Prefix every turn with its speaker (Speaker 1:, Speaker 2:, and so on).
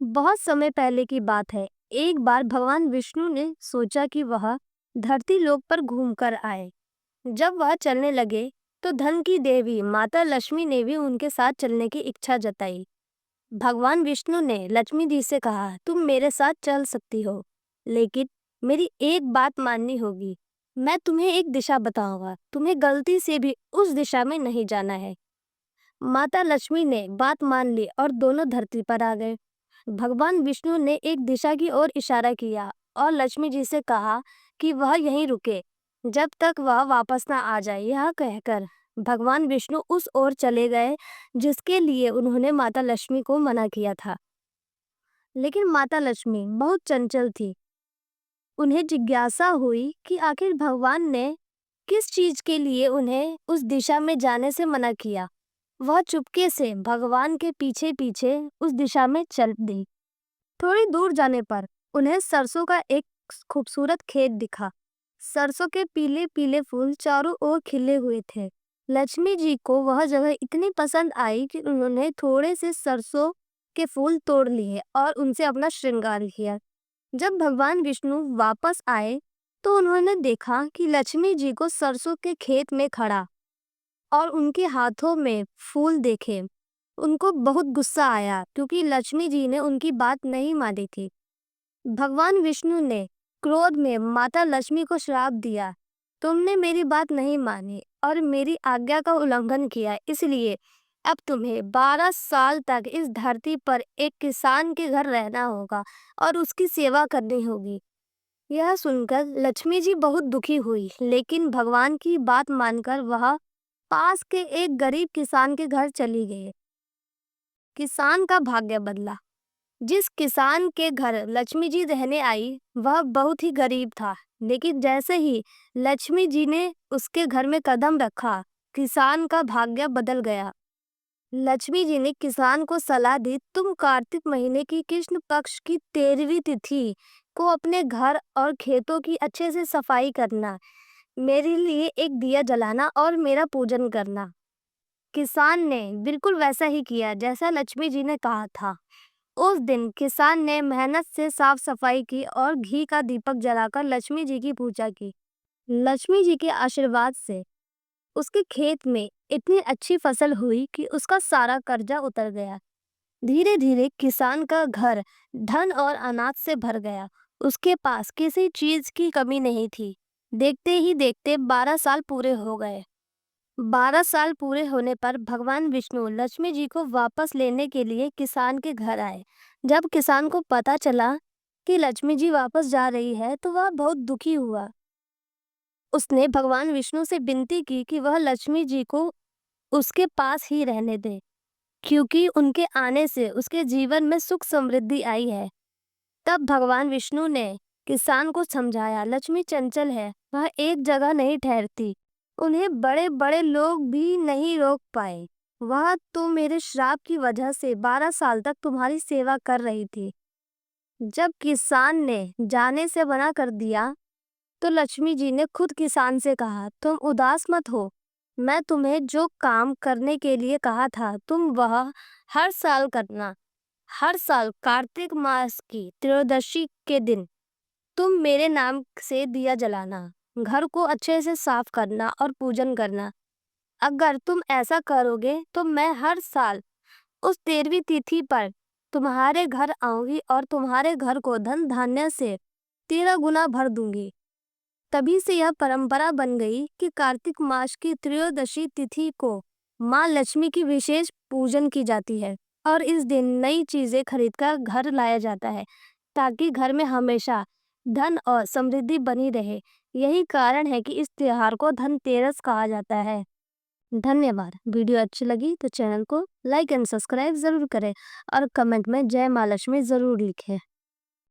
Speaker 1: बहुत समय पहले की बात है। एक बार भगवान विष्णु ने सोचा कि वह धरती लोक पर घूमकर आए। जब वह चलने लगे, तो धन की देवी माता लक्ष्मी ने भी उनके साथ चलने की इच्छा जताई। भगवान विष्णु ने लक्ष्मी जी से कहा, तुम मेरे साथ चल सकती हो, लेकिन मेरी एक बात माननी होगी। मैं तुम्हें एक दिशा बताऊंगा, तुम्हें गलती से भी उस दिशा में नहीं जाना है। माता लक्ष्मी ने बात मान ली और दोनों धरती पर आ गए। भगवान विष्णु ने एक दिशा की ओर इशारा किया और लक्ष्मी जी से कहा कि वह यहीं रुके जब तक वह वापस ना आ जाए। यह कहकर भगवान विष्णु उस ओर चले गए जिसके लिए उन्होंने माता लक्ष्मी को मना किया था। लेकिन माता लक्ष्मी बहुत चंचल थी। उन्हें जिज्ञासा हुई कि आखिर भगवान ने किस चीज के लिए उन्हें उस दिशा में जाने से मना किया। वह चुपके से भगवान के पीछे पीछे उस दिशा में चल दी। थोड़ी दूर जाने पर उन्हें सरसों का एक खूबसूरत खेत दिखा। सरसों के पीले पीले फूल चारों ओर खिले हुए थे। लक्ष्मी जी को वह जगह इतनी पसंद आई कि उन्होंने थोड़े से सरसों के फूल तोड़ लिए और उनसे अपना श्रृंगार किया। जब भगवान विष्णु वापस आए, तो उन्होंने देखा कि लक्ष्मी जी को सरसों के खेत में खड़ा और उनके हाथों में फूल देखे। उनको बहुत गुस्सा आया क्योंकि लक्ष्मी जी ने उनकी बात नहीं मानी थी। भगवान विष्णु ने क्रोध में माता लक्ष्मी को श्राप दिया, तुमने मेरी बात नहीं मानी और मेरी आज्ञा का उल्लंघन किया, इसलिए अब तुम्हें 12 साल तक इस धरती पर एक किसान के घर रहना होगा और उसकी सेवा करनी होगी। यह सुनकर लक्ष्मी जी बहुत दुखी हुई, लेकिन भगवान की बात मानकर वह पास के एक गरीब किसान के घर चली गई। किसान का भाग्य बदला। जिस किसान के घर लक्ष्मी जी रहने आई, वह बहुत ही गरीब था, लेकिन जैसे ही लक्ष्मी जी ने उसके घर में कदम रखा, किसान का भाग्य बदल गया। लक्ष्मी जी ने किसान को सलाह दी, तुम कार्तिक महीने की कृष्ण पक्ष की 13वीं तिथि को अपने घर और खेतों की अच्छे से सफाई करना, मेरे लिए एक दिया जलाना और मेरा पूजन करना। किसान ने बिल्कुल वैसा ही किया जैसा लक्ष्मी जी ने कहा था। उस दिन किसान ने मेहनत से साफ सफाई की और घी का दीपक जलाकर लक्ष्मी जी की पूजा की। लक्ष्मी जी के आशीर्वाद से उसके खेत में इतनी अच्छी फसल हुई कि उसका सारा कर्जा उतर गया। धीरे धीरे किसान का घर धन और अनाज से भर गया। उसके पास किसी चीज की कमी नहीं थी। देखते ही देखते 12 साल पूरे हो गए। 12 साल पूरे होने पर भगवान विष्णु लक्ष्मी जी को वापस लेने के लिए किसान के घर आए। जब किसान को पता चला कि लक्ष्मी जी वापस जा रही है, तो वह बहुत दुखी हुआ। उसने भगवान विष्णु से विनती की कि वह लक्ष्मी जी को उसके पास ही रहने दे, क्योंकि उनके आने से उसके जीवन में सुख समृद्धि आई है। तब भगवान विष्णु ने किसान को समझाया, लक्ष्मी चंचल है, वह एक जगह नहीं ठहरती, उन्हें बड़े बड़े लोग भी नहीं रोक पाए। वह तो मेरे श्राप की वजह से 12 साल तक तुम्हारी सेवा कर रही थी। जब किसान ने जाने से मना कर दिया, तो लक्ष्मी जी ने खुद किसान से कहा, तुम उदास मत हो, मैं तुम्हें जो काम करने के लिए कहा था, तुम वह हर साल करना। हर साल कार्तिक मास की त्रयोदशी के दिन तुम मेरे नाम से दिया जलाना, घर को अच्छे से साफ करना और पूजन करना। अगर तुम ऐसा करोगे तो मैं हर साल उस 13वीं तिथि पर तुम्हारे घर आऊंगी और तुम्हारे घर को धन धान्य से 13 गुना भर दूंगी। तभी से यह परंपरा बन गई कि कार्तिक मास की त्रयोदशी तिथि को माँ लक्ष्मी की विशेष पूजन की जाती है और इस दिन नई चीजें खरीदकर घर लाया जाता है, ताकि घर में हमेशा धन और समृद्धि बनी रहे। यही कारण है कि इस त्योहार को धनतेरस कहा जाता है। धन्यवाद। वीडियो अच्छी लगी तो चैनल को लाइक एंड सब्सक्राइब जरूर करें और कमेंट में जय माँ लक्ष्मी जरूर लिखें।